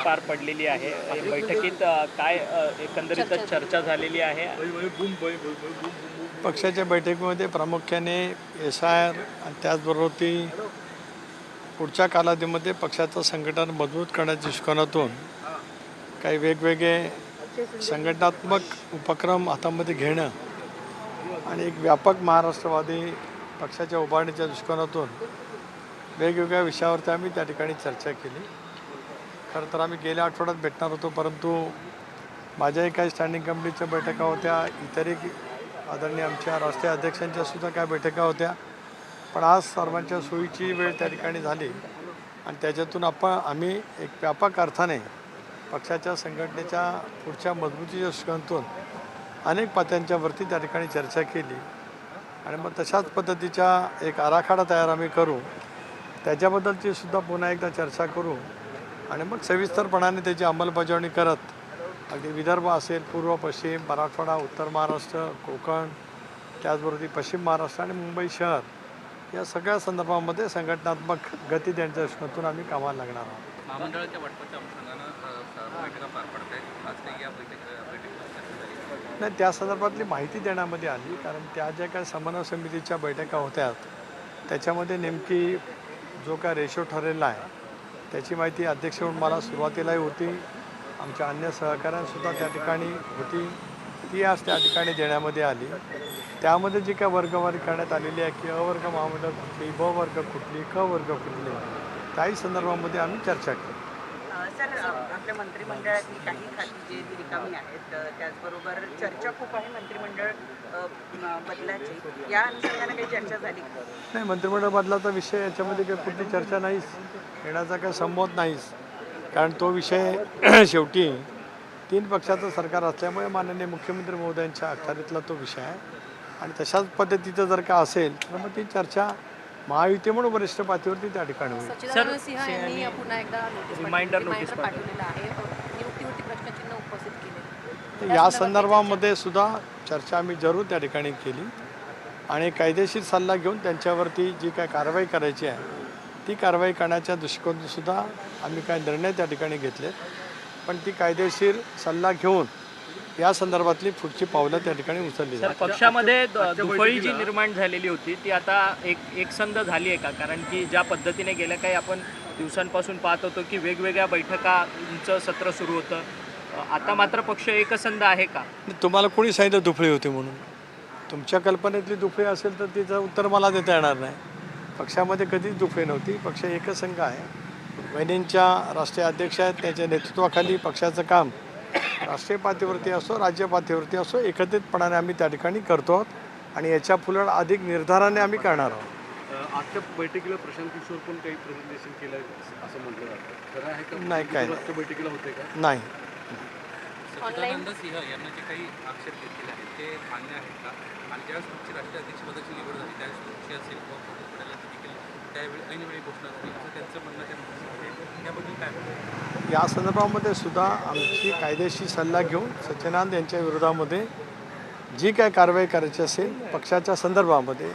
पार पडलेली आहे. बैठकीत काय एकंदरीत चर्चा झालेली आहे? पक्षाच्या बैठकीमध्ये प्रामुख्याने SIR आणि त्याचबरोबर ती पुढच्या कालावधीमध्ये पक्षाचं संघटन मजबूत करण्याच्या दृष्टिकोनातून काही वेगवेगळे संघटनात्मक उपक्रम हातामध्ये घेणं आणि एक व्यापक महाराष्ट्रवादी पक्षाच्या उभारणीच्या दृष्टिकोनातून वेगवेगळ्या विषयावरती आम्ही त्या ठिकाणी चर्चा केली. खरं तर आम्ही गेल्या आठवड्यात भेटणार होतो, परंतु माझ्याही काही स्टँडिंग कमिटीच्या बैठका होत्या, इतरही आदरणीय आमच्या राष्ट्रीय अध्यक्षांच्या सुद्धा काही बैठका होत्या. पण आज सर्वांच्या सोयीची वेळ त्या ठिकाणी झाली आणि त्याच्यातून आम्ही एक व्यापक अर्थाने पक्षाच्या संघटनेच्या पुढच्या मजबूतीच्या दृष्टिकोनातून अनेक पात्यांच्यावरती त्या ठिकाणी चर्चा केली आणि मग तशाच पद्धतीचा एक आराखडा तयार आम्ही करू, त्याच्याबद्दलची सुद्धा पुन्हा एकदा चर्चा करू आणि मग सविस्तरपणाने त्याची अंमलबजावणी करत अगदी विदर्भ असेल, पूर्व पश्चिम, मराठवाडा, उत्तर महाराष्ट्र, कोकण, त्याचबरोबर पश्चिम महाराष्ट्र आणि मुंबई शहर या सगळ्या संदर्भामध्ये संघटनात्मक गती देण्याच्या दृष्टीतून आम्ही कामाला लागणार आहोत. महामंडळाच्या वाटपाच्या अनुषंगानं बैठका पार पडत आहेत. आज काही या बैठकीत नाही, त्या संदर्भातली माहिती देण्यामध्ये आली, कारण त्या ज्या काही समन्वय समितीच्या बैठका होत्या त्याच्यामध्ये नेमकी जो काय रेशो ठरलेला आहे त्याची माहिती अध्यक्ष म्हणून मला सुरुवातीलाही होती, आमच्या अन्य सहकाऱ्यांसुद्धा त्या ठिकाणी होती, ती आज त्या ठिकाणी देण्यामध्ये आली. त्यामध्ये जी काय वर्गवारी करण्यात आलेली आहे की अवर्ग महामंडळ कुठली, ब वर्ग कुठली, क वर्ग कुठली, त्याही संदर्भामध्ये आम्ही चर्चा केली. सर, आपल्या मंत्रिमंडळातली काही खाती जे रिकामी आहेत, त्याचबरोबर चर्चा खूप आहे मंत्रिमंडळ बदलाची, या अनुषंगाने काही चर्चा झाली? नाही, मंत्रिमंडळ बदलाचा विषय याच्यामध्ये काही कुठली चर्चा नाहीच, येण्याचा काही संमत नाहीच, कारण तो विषय शेवटी 3 पक्षाचं सरकार असल्यामुळे माननीय मुख्यमंत्री महोदयांच्या अखत्यारीतला तो विषय आहे आणि तशाच पद्धतीचं जर का असेल तर मग ती चर्चा महायुती म्हणून वरिष्ठ पातळीवरती त्या ठिकाणी होईल. सचिदानंद सिंह यांनी पुन्हा एकदा रिमाइंडर पाठवलेला आहे, नियुक्तीवरती प्रश्नचिन्ह उपस्थित केले. या संदर्भामध्ये सुद्धा चर्चा आम्ही जरूर त्या ठिकाणी केली आणि कायदेशीर सल्ला घेऊन त्यांच्यावरती जी काय कारवाई करायची आहे ती कारवाई करण्याच्या दृष्टिकोनातून सुद्धा आम्ही काही निर्णय त्या ठिकाणी घेतले, पण ती कायदेशीर सल्ला घेऊन या संदर्भातली पुढची पावलं त्या ठिकाणी उचलली जातात. पक्षामध्ये दुफळी जी निर्माण झालेली होती ती आता एकसंध झाली आहे का? कारण की ज्या पद्धतीने गेल्या काही आपण दिवसांपासून पाहत होतो की वेगवेगळ्या बैठकांचं सत्र सुरू होतं, आता मात्र पक्ष एकसंध आहे का? तुम्हाला कोणी सांगितलं दुफळी होती म्हणून? तुमच्या कल्पनेतली दुफळी असेल तर तिचं उत्तर मला देता येणार नाही. पक्षामध्ये कधीच दुफळी नव्हती, पक्ष एकसंघ आहे. वहिनींच्या राष्ट्रीय अध्यक्ष आहेत, त्याच्या नेतृत्वाखाली पक्षाचं काम राष्ट्रीय पातळीवरती असो, राज्य पातळीवरती असो, एकत्रितपणाने आम्ही त्या ठिकाणी करतो आहोत आणि याच्या पुढे अधिक निर्धाराने आम्ही करणार आहोत. आजच्या बैठकीला प्रशांत किशोर पण काही प्रेझेंटेशन केलं असं म्हटलं जातं, खरं आहे का? नाही, काय आजच्या बैठकीला होते का? नाही. सचिदानंद सिंह यांना जे काही आक्षेप घेतलेले आहेत ते मान्य आहेत का? आणि ज्यावेळेस तुमची राष्ट्रीय अध्यक्षपदाची निवड झाली त्यावेळेस तुमची असेल किंवा फोटो पडायला देखील त्यावेळी ऐनवेळी घोषणा झाली असं त्यांचं म्हणणं त्याबद्दल काय म्हणतं? या संदर्भामध्ये सुद्धा आमची कायदेशीर सल्ला घेऊन सचिदानंद यांच्या विरोधामध्ये जी काय कारवाई करायची असेल पक्षाच्या संदर्भामध्ये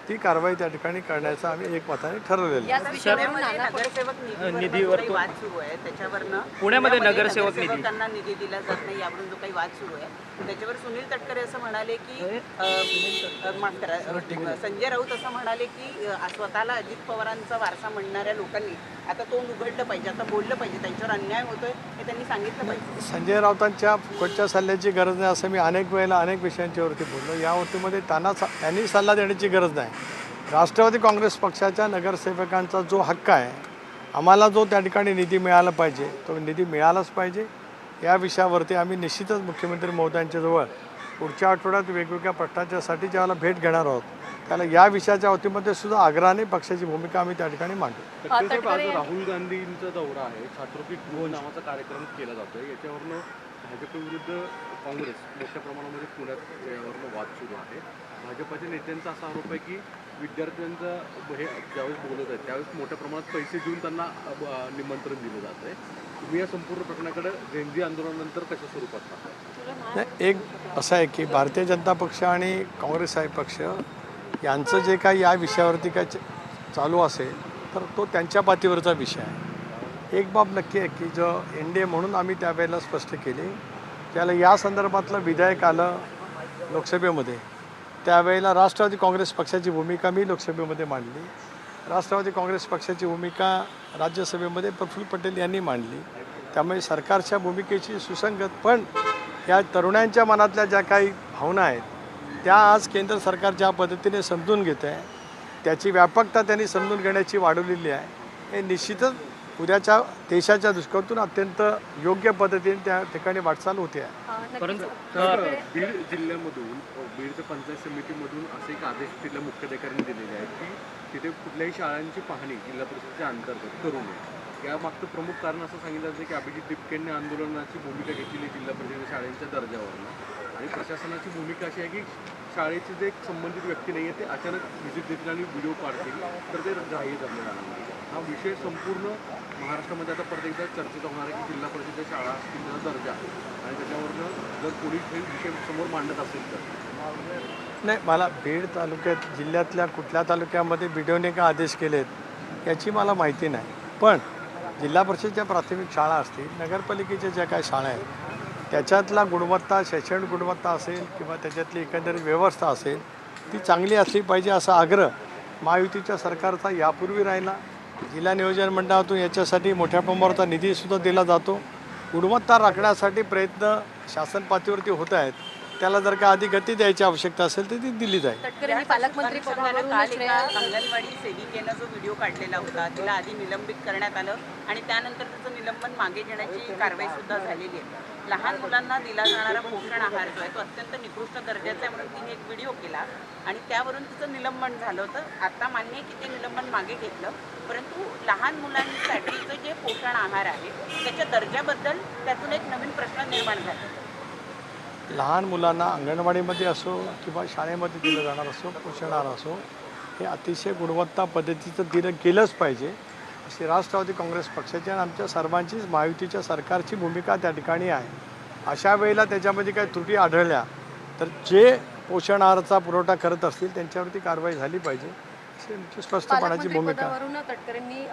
ती कारवाई त्या ठिकाणी करण्याचं आम्ही एकमताने ठरवलेलं आहे. नगरसेवक निधीवर वाद सुरू आहे, त्याच्यावरनं पुण्यामध्ये नगरसेवक निधी दिला जात नाही यावरून जो काही वाद सुरू आहे त्याच्यावर सुनील तटकरे असं म्हणाले की संजय राऊत असं म्हणाले की स्वतःला अजित पवारांचा वारसा म्हणणाऱ्या लोकांनी आता तोंड उघडलं पाहिजे, आता बोललं पाहिजे, त्यांच्यावर अन्याय होतोय हे त्यांनी सांगितलं पाहिजे. संजय राऊतांच्या फुकटच्या सल्ल्याची गरज नाही असं मी अनेक वेळेला अनेक विषयांच्यावरती बोललो. या वतीमध्ये त्यांनी सल्ला देण्याची गरज नाही. राष्ट्रवादी काँग्रेस पक्षाच्या नगरसेवकांचा जो हक्क आहे, आम्हाला जो त्या ठिकाणी निधी मिळाला पाहिजे तो निधी मिळालाच पाहिजे. या विषयावरती आम्ही निश्चितच मुख्यमंत्री महोदयांच्याजवळ पुढच्या आठवड्यात वेगवेगळ्या प्रश्नांच्यासाठी ज्यावेळेला भेट घेणार आहोत त्याला या विषयाच्या वतीमध्ये सुद्धा आग्रहाने पक्षाची भूमिका आम्ही त्या ठिकाणी मांडू. राहुल गांधींचा दौरा आहे, छात्रवृत्ती नावाचा कार्यक्रम केला जातो, याच्यावरनं भाजप विरुद्ध काँग्रेस मोठ्या प्रमाणामध्ये पुण्यात यावरनं वाद सुरू आहे. भाजपच्या नेत्यांचा असा आरोप आहे की विद्यार्थ्यांचं हे ज्यावेळेस बोलत आहेत त्यावेळेस मोठ्या प्रमाणात पैसे देऊन त्यांना निमंत्रण दिलं जात आहे. तुम्ही या संपूर्ण प्रकरणाकडे जेनजी आंदोलनानंतर कशा स्वरूपात पाहता? नाही, एक असं आहे की भारतीय जनता पक्ष आणि काँग्रेस आहे पक्ष यांचं जे काही या विषयावरती काय चालू असेल तर तो त्यांच्या पातळीवरचा विषय आहे. एक बाब नक्की आहे की जो NDA म्हणून आम्ही त्यावेळेला स्पष्ट केले, त्याला या संदर्भातलं विधेयक आलं लोकसभेमध्ये, त्यावेळेला राष्ट्रवादी काँग्रेस पक्षाची भूमिका मी लोकसभेमध्ये मांडली, राष्ट्रवादी काँग्रेस पक्षाची भूमिका राज्यसभेमध्ये प्रफुल्ल पटेल यांनी मांडली. त्यामुळे सरकारच्या भूमिकेची सुसंगत, पण या तरुणांच्या मनातल्या ज्या काही भावना आहेत त्या आज केंद्र सरकार ज्या पद्धतीने समजून घेत आहे, त्याची व्यापकता त्यांनी समजून घेण्याची वाढवलेली आहे. हे निश्चितच उद्याच्या देशाच्या दृष्टिकोनातून अत्यंत योग्य पद्धतीने त्या ठिकाणी वाटचाल होते आहे. परंतु बीड जिल्ह्यामधून बीडच्या पंचायत समितीमधून असे एक आदेश तिथल्या मुख्याधिकाऱ्यांनी दिलेले आहेत की तिथे कुठल्याही शाळांची पाहणी जिल्हा परिषदेच्या अंतर्गत करू नये. यामागचं प्रमुख कारण असं सांगितलं जातं की अभिजित दिपकेंनी आंदोलनाची भूमिका घेतलेली जिल्हा परिषद शाळेच्या दर्जावरनं, आणि प्रशासनाची भूमिका अशी आहे की शाळेचे जे संबंधित व्यक्ती नाही आहे ते अचानक व्हिजिट देतील आणि व्हिडिओ काढतील तर ते जाहीर धरले जाणार नाही. हा विषय संपूर्ण महाराष्ट्रामध्ये आता परत एकदा चर्चेत होणार आहे की जिल्हा परिषदेच्या शाळा असतील त्याचा दर्जा, आणि त्याच्यावरनं जर कोणी हे विषय समोर मांडत असेल तर. नाही, मला बीड तालुक्यात जिल्ह्यातल्या कुठल्या तालुक्यामध्ये BDOने का आदेश केलेत याची मला माहिती नाही, पण जिल्हा परिषदेच्या प्राथमिक शाळा असतील, नगरपालिकेच्या ज्या काही शाळा आहेत त्याच्यातला गुणवत्ता, शैक्षणिक गुणवत्ता असेल किंवा त्याच्यातली एकंदरीत व्यवस्था असेल ती चांगली असली पाहिजे असा आग्रह महायुतीच्या सरकारचा यापूर्वी राहिला. जिल्हा नियोजन मंडळातून याच्यासाठी मोठ्या प्रमाणावरचा निधीसुद्धा दिला जातो. गुणवत्ता राखण्यासाठी प्रयत्न शासन पातळीवरती होत आहेत. त्याला जर का अधिक गती द्यायची आवश्यकता असेल तर ती दिली जाईल. तटकरेंनी पालकमंत्री पदावरून काल एका अंगणवाडी सेविकेनं जो व्हिडिओ काढलेला होता तिला आधी निलंबित करण्यात आलं आणि त्यानंतर त्याचं निलंबन मागे घेण्याची कारवाई सुद्धा झालेली आहे. लहान मुलांना दिला जाणारा पोषण आहार जो आहे तो अत्यंत निकृष्ट दर्जाचा आहे म्हणून तिने एक व्हिडिओ केला आणि त्यावरून तिचं निलंबन झालं होतं. आता मान्य आहे की ते निलंबन मागे घेतलं, परंतु लहान मुलांसाठीचं जे पोषण आहार आहे त्याच्या दर्जाबद्दल त्यातून एक नवीन प्रश्न निर्माण झाला. लहान मुलांना अंगणवाडीमध्ये असो किंवा शाळेमध्ये दिलं जाणार असो, पोषण आहार असो, हे अतिशय गुणवत्ता पद्धतीचं दिलं गेलंच पाहिजे अशी राष्ट्रवादी काँग्रेस पक्षाची आणि आमच्या सर्वांचीच महायुतीच्या सरकारची भूमिका त्या ठिकाणी आहे. अशा वेळेला त्याच्यामध्ये काही त्रुटी आढळल्या तर जे पोषण आहाराचा पुरवठा करत असतील त्यांच्यावरती कारवाई झाली पाहिजे अशी आमची स्पष्टपणाची भूमिका आहे. पदावरून तटकरेंनी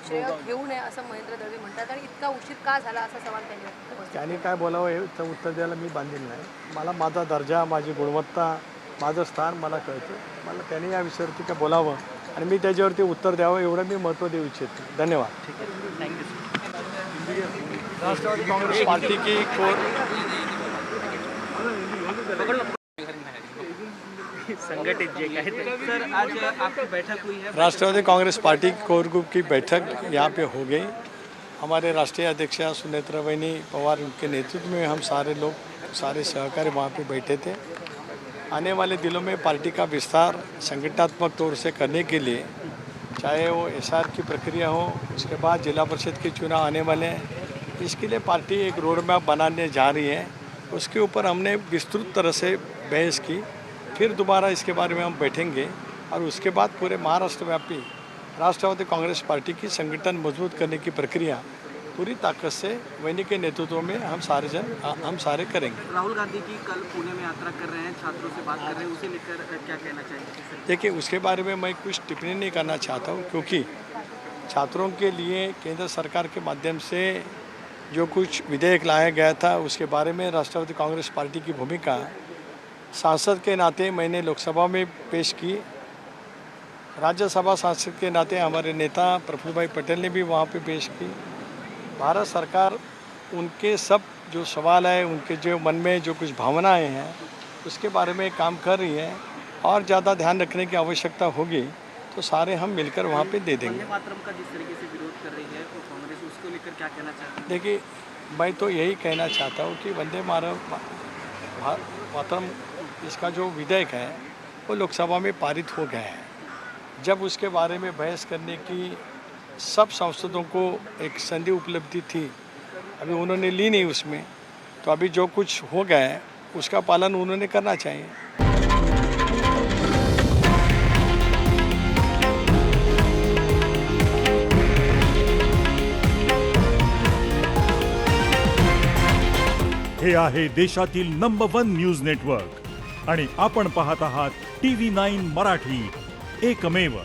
श्रेय घेऊ नये असं महेंद्र दळवी म्हणतात आणि इतका उशीर का झाला असा सवाल त्यांनी केला. त्यांनी काय बोलावं हे उत्तर द्यायला मी बांधील नाही. मला माझा दर्जा, माझी गुणवत्ता, माझं स्थान मला कळतं. मला त्यांनी या विषयावरती काय बोलावं आणि मी त्याच्यावरती उत्तर द्यावं एवढं मी महत्त्व देऊ इच्छितो. धन्यवाद. ठीक आहे, थँक्यू. राष्ट्रवादी काँग्रेस पार्टी की संघटित जे काही सर आज आपकी बैठक हुई है। राष्ट्रवादी कांग्रेस पार्टी कोर ग्रुप की बैठक यहाँ पे हो गई. हमारे राष्ट्रीय अध्यक्ष सुनेत्रा बहनी पवार उनके नेतृत्व में हम सारे लोग, सारे सहकारी वहाँ पे बैठे थे. आने वाले दिनों में पार्टी का विस्तार संगठनात्मक तौर से करने के लिए, चाहे वो SR की प्रक्रिया हो, उसके बाद जिला परिषद के चुनाव आने वाले हैं, इसके लिए पार्टी एक रोड मैप बनाने जा रही है. उसके ऊपर हमने विस्तृत तरह से बहस की. फिर दोबारा इसके बारे में हम बैठेंगे और उसके बाद पूरे महाराष्ट्र व्यापी राष्ट्रवादी कांग्रेस पार्टी की संगठन मजबूत करने की प्रक्रिया पूरी ताकत से वैनी के नेतृत्व में हम सारे करेंगे. राहुल गांधी जी कल पुणे में यात्रा कर रहे हैं, छात्रों से बात कर रहे हैं, उसे लेकर क्या कहना चाहेंगे? देखिए, उसके बारे में मैं कुछ टिप्पणी नहीं करना चाहता हूँ, क्योंकि छात्रों के लिए केंद्र सरकार के माध्यम से जो कुछ विधेयक लाया गया था उसके बारे में राष्ट्रवादी कांग्रेस पार्टी की भूमिका सांसद के नाते मैंने लोकसभा में पेश की. राज्यसभा सांसद के नाते हमारे नेता प्रफुल्ल भाई पटेल ने भी वहाँ पे पेश की. भारत सरकार उनके सब जो सवाल है, उनके जो मन में जो कुछ भावनाएं हैं उसके बारे में काम कर रही है, और ज़्यादा ध्यान रखने की आवश्यकता होगी तो सारे हम मिलकर वहाँ पे दे देंगे. वंदे मातरम का जिस तरीके से विरोध कर रही है तो कांग्रेस, उसको लेकर क्या कहना चाहती है? देखिए, मैं तो यही कहना चाहता हूँ कि वंदे मातरम इसका जो विधेयक है वो लोकसभा में पारित हो गया है. जब उसके बारे में बहस करने की सब सांसदों को एक संधि उपलब्धि थी, अभी उन्होंने ली नहीं उसमें, तो अभी जो कुछ हो गया है उसका पालन उन्होंने करना चाहिए. हे आहे देशातील नंबर 1 न्यूज नेटवर्क आणि आपण पाहत आहात TV9 मराठी, एकमेव.